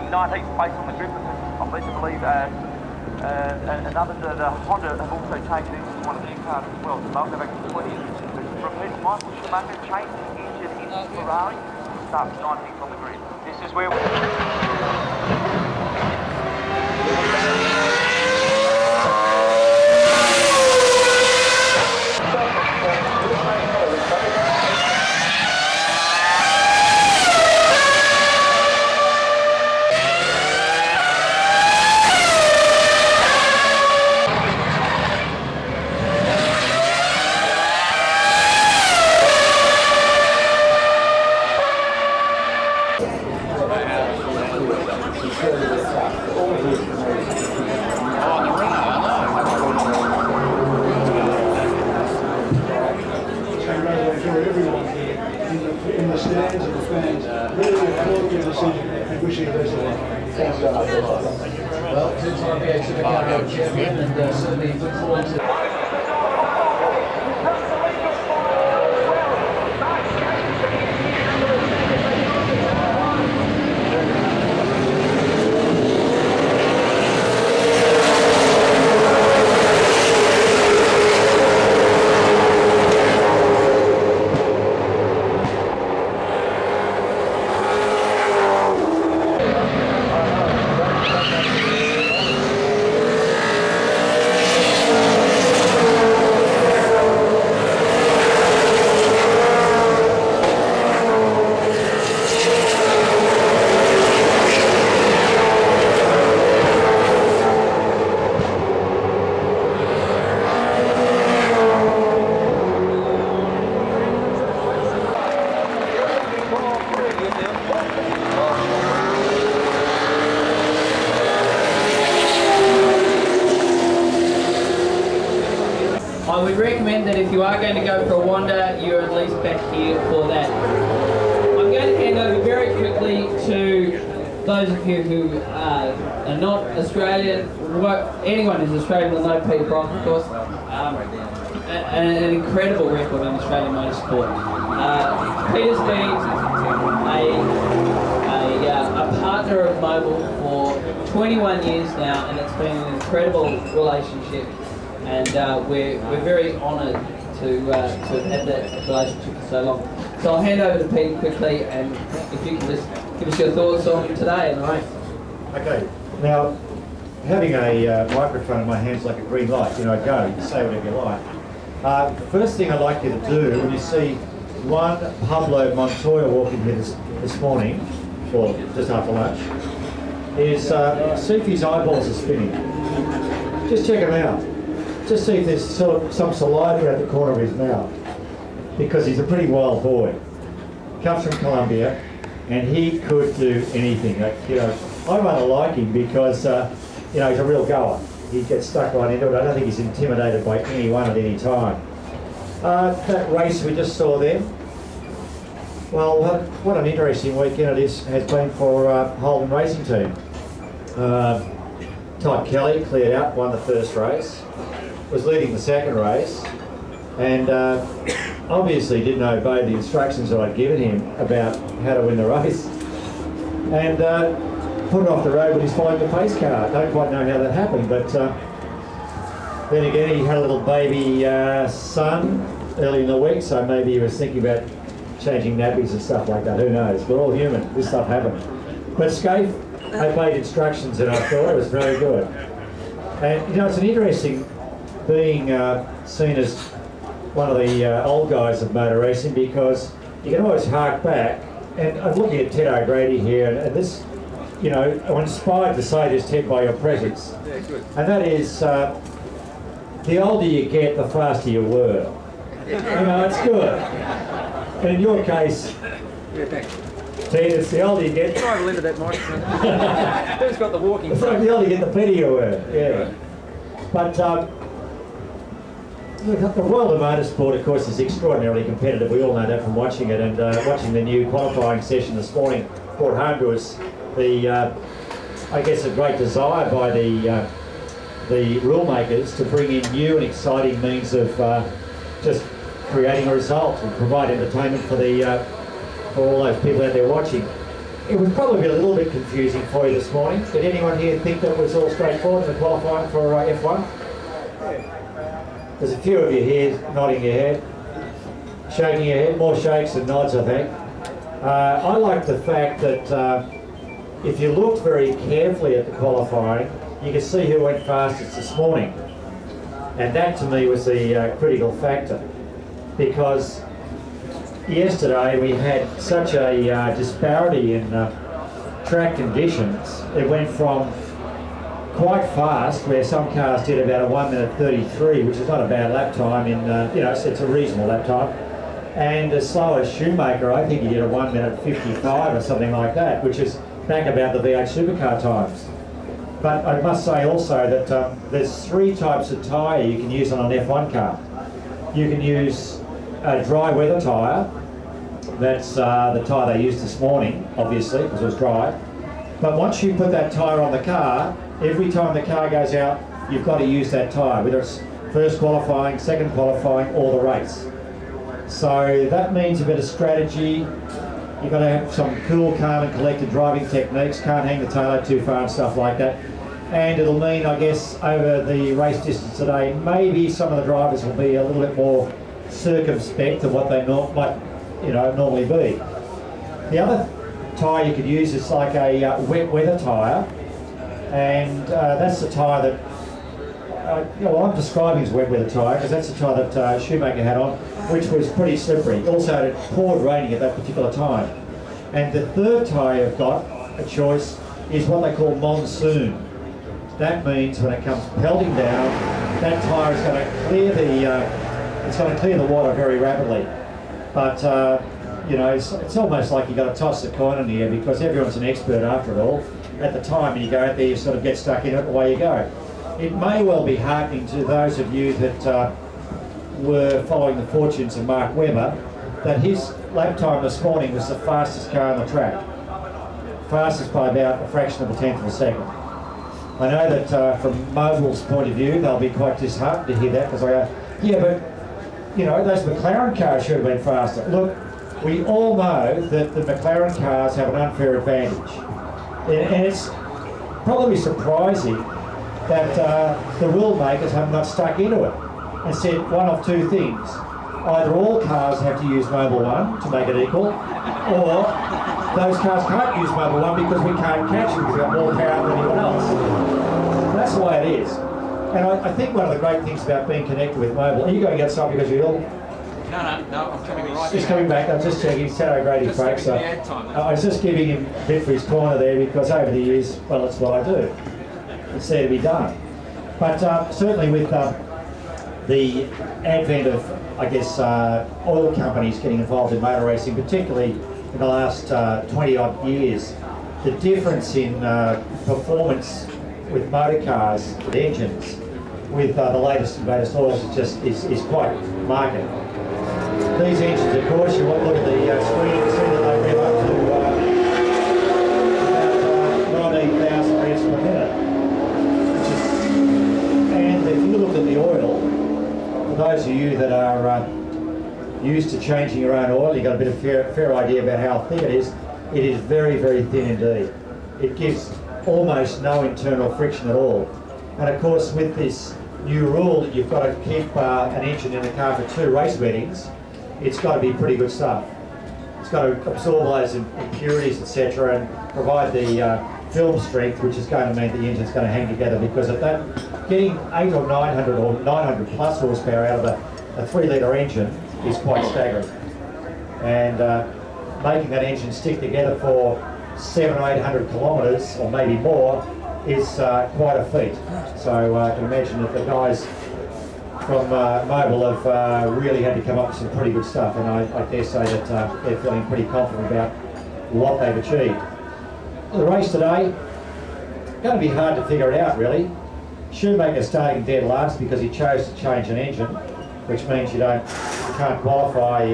19th place on the grid. I'm led to believe another, the Honda have also taken into one of the new cars as well. So they'll go back to 20. Repeat, Michael Schumacher changed his engine into Ferrari, starts 19th on the grid. This is where in the stands and the fans really applaud your decision and wish you the best of luck. Thanks, guys. Well, two-time VA Supercar World Champion and certainly good form. I would recommend that if you are going to go for a wander, you're at least back here for that. I'm going to hand over very quickly to those of you who are not Australian. Anyone who's Australian will know Peter Brock, of course. An incredible record in Australian motorsport. Peter's been a partner of Mobil for 21 years now, and it's been an incredible relationship. And we're very honoured to have that relationship for so long. So I'll hand over to Pete quickly, and if you can just give us your thoughts on today and the race. Okay, now having a microphone in my hands like a green light, you know, go, you can say whatever you like. The first thing I'd like you to do when you see one Pablo Montoya walking here this morning, or just after lunch, is see if his eyeballs are spinning. Just check him out. Just see if there's some saliva at the corner of his mouth, because he's a pretty wild boy. Comes from Colombia, and he could do anything. You know, I rather like him because you know, he's a real goer. He gets stuck right into it. I don't think he's intimidated by anyone at any time. That race we just saw then, well, what an interesting weekend it has been for Holden Racing Team. Todd Kelly cleared out, won the first race, was leading the second race, and obviously didn't obey the instructions that I'd given him about how to win the race, and put it off the road when he's following the pace car. Don't quite know how that happened, but then again he had a little baby son early in the week, so maybe he was thinking about changing nappies and stuff like that. Who knows? We're all human. This stuff happens. But Scaife obeyed instructions, and I thought it was very good. And you know, it's an interesting being seen as one of the old guys of motor racing, because you can always hark back, and I'm looking at Ted O'Grady here, and this, you know, I'm inspired to say this, Ted, by your presence. Yeah, good. And that is, the older you get, the faster you whirl. You know, it's good. And in your case, Ted, it's the older you get. Try a little bit, Mike. Who's got the walking? It's like the older you get, the better you whirl. Yeah. But the world of motorsport, of course, is extraordinarily competitive. We all know that from watching it, and watching the new qualifying session this morning brought home to us the, I guess, a great desire by the rule makers to bring in new and exciting means of just creating a result and provide entertainment for the for all those people out there watching. it was probably a little bit confusing for you this morning. Did anyone here think that was all straightforward in the qualifying for F1? There's a few of you here nodding your head, shaking your head, more shakes than nods, I think. I like the fact that if you looked very carefully at the qualifying, you could see who went fastest this morning. And that to me was the critical factor, because yesterday we had such a disparity in track conditions. It went from quite fast, where some cars did about a 1 minute 33, which is not a bad lap time in, you know, it's a reasonable lap time. And as slow as Schumacher, I think he did a 1 minute 55 or something like that, which is back about the V8 supercar times. But I must say also that there's 3 types of tyre you can use on an F1 car. You can use a dry weather tyre. That's the tyre they used this morning, obviously, because it was dry. But once you put that tyre on the car, every time the car goes out, you've got to use that tyre, whether it's first qualifying, second qualifying, or the race. So that means a bit of strategy. You've got to have some cool, calm and collected driving techniques, can't hang the tail out too far and stuff like that. And it'll mean, I guess, over the race distance today, maybe some of the drivers will be a little bit more circumspect than what they might, you know, normally be. The other tyre you could use is like a wet weather tyre, and that's the tyre that, you know, I'm describing as wet weather tyre because that's the tyre that Schumacher had on, which was pretty slippery. Also, it poured raining at that particular time. And the third tyre you've got, a choice, is what they call monsoon. That means when it comes pelting down, that tyre is going to clear the water very rapidly. But you know, it's almost like you've got to toss the coin in the air, because everyone's an expert after it all. At the time when you go out there, you sort of get stuck in it, away you go. It may well be heartening to those of you that were following the fortunes of Mark Webber, that his lap time this morning was the fastest car on the track. Fastest by about a fraction of a tenth of a second. I know that from Mobil's point of view, they'll be quite disheartened to hear that, because I go, yeah, but you know, those McLaren cars should have been faster. Look, we all know that the McLaren cars have an unfair advantage. And it's probably surprising that the rule makers have not stuck into it and said one of two things. Either all cars have to use Mobil 1 to make it equal, or those cars can't use Mobil 1 because we can't catch them because we've got more power than anyone else. That's the way it is. And I think one of the great things about being connected with Mobil, are you going to get something because you're ill? No, I'm coming right. He's coming back. I'm just checking. He's had a great break, so I was just giving him a bit for his corner there, because over the years, well, it's what I do. It's there to be done. But certainly with the advent of, I guess, oil companies getting involved in motor racing, particularly in the last 20-odd years, the difference in performance with motor cars, with engines, with the latest and greatest oils is quite marked. These engines, of course, you want to look at the screen and see that they rev up to about 19,000 revs per minute. And if you look at the oil, for those of you that are used to changing your own oil, you've got a bit of fair idea about how thick it is. It is very, very thin indeed. It gives almost no internal friction at all. And of course, with this new rule that you've got to keep an engine in the car for 2 race weddings, it's got to be pretty good stuff. It's got to absorb those impurities, etc., and provide the film strength, which is going to mean the engine's going to hang together, because at that, getting 800 or 900 plus horsepower out of a 3-litre engine is quite staggering. And making that engine stick together for 700 or 800 kilometres, or maybe more, is quite a feat. So I can imagine that the guys from Mobil have really had to come up with some pretty good stuff, and I dare say that they're feeling pretty confident about what they've achieved. The race today, going to be hard to figure it out really. Schumacher starting dead last because he chose to change an engine, which means you can't qualify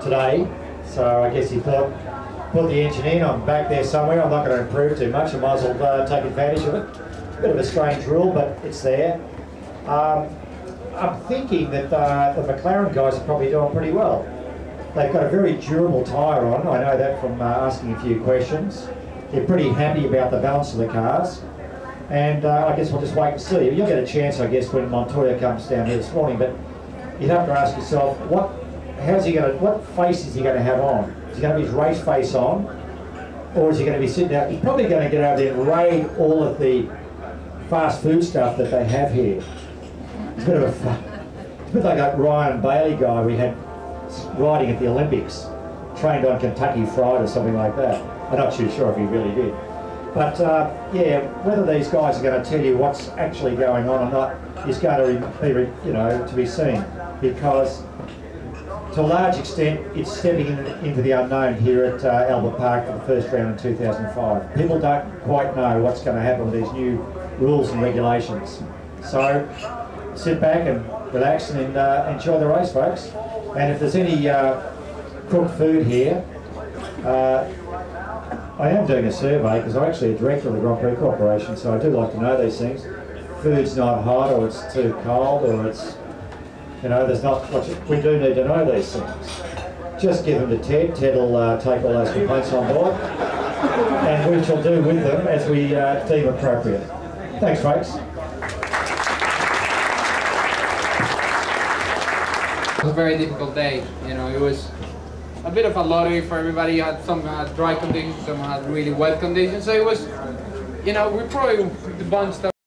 today. So I guess he thought, put the engine in, I'm back there somewhere, I'm not going to improve too much, I might as well take advantage of it. Bit of a strange rule, but it's there. I'm thinking that the McLaren guys are probably doing pretty well. They've got a very durable tyre on. I know that from asking a few questions. They're pretty happy about the balance of the cars. And I guess we'll just wait and see. You'll get a chance, I guess, when Montoya comes down here this morning, but you'd have to ask yourself, what face is he going to have on? Is he going to have his race face on? Or is he going to be sitting out? He's probably going to get over there and raid all of the fast food stuff that they have here. It's a bit of a fun. It's a bit like that Ryan Bailey guy we had riding at the Olympics, trained on Kentucky Fried or something like that. I'm not too sure if he really did. But yeah, whether these guys are going to tell you what's actually going on or not is going to be, to be seen, because to a large extent it's stepping into the unknown here at Albert Park for the first round in 2005. People don't quite know what's going to happen with these new rules and regulations. So sit back and relax and enjoy the race, folks. And if there's any cooked food here, I am doing a survey because I'm actually a director of the Grand Prix Corporation, so I do like to know these things. Food's not hot, or it's too cold, or it's, there's not much. We do need to know these things. Just give them to Ted. Ted will take all those complaints on board, and we shall do with them as we deem appropriate. Thanks, folks. It was a very difficult day. It was a bit of a lottery for everybody. Some had dry conditions, some had really wet conditions. So it was, we probably the bunch that